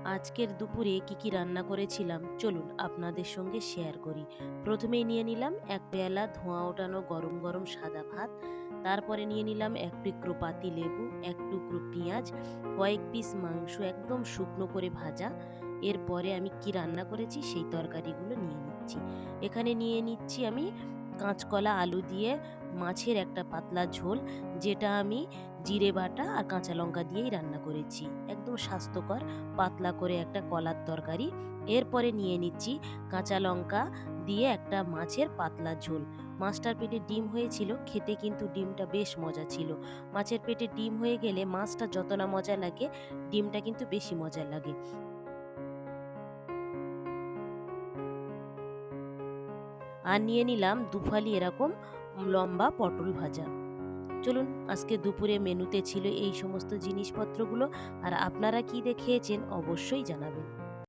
আজকের দুপুরে কি রান্না করেছিলাম চলুন আপনাদের সঙ্গে শেয়ার করি। প্রথমেই নিয়ে নিলাম এক পেয়ালা ধোঁয়া ওঠানো গরম গরম সাদা ভাত। তারপরে নিয়ে নিলাম এক টুকরো পাতি লেবু, এক টুকরো পেঁয়াজ, কয়েক পিস মাংস একদম শুকনো করে ভাজা। এরপরে আমি কি রান্না করেছি সেই তরকারিগুলো নিয়ে নিচ্ছি। এখানে নিয়ে নিচ্ছি আমি কাঁচকলা আলু দিয়ে মাছের একটা পাতলা ঝোল, যেটা আমি জিরে বাটা আর কাঁচা লঙ্কা দিয়েই রান্না করেছি। একদম স্বাস্থ্যকর পাতলা করে একটা কলার তরকারি। এরপরে নিয়ে নিচ্ছি কাঁচা লঙ্কা দিয়ে একটা মাছের পাতলা ঝোল। মাছটার পেটে ডিম হয়েছিল, খেতে কিন্তু ডিমটা বেশ মজা ছিল। মাছের পেটে ডিম হয়ে গেলে মাছটা যত না মজা লাগে, ডিমটা কিন্তু বেশি মজা লাগে। আর নিয়ে নিলাম দুফালি এরকম লম্বা পটল ভাজা। চলুন, আজকে দুপুরে মেনুতে ছিল এই সমস্ত জিনিসপত্রগুলো। আর আপনারা কি দিয়ে খেয়েছেন অবশ্যই জানাবেন।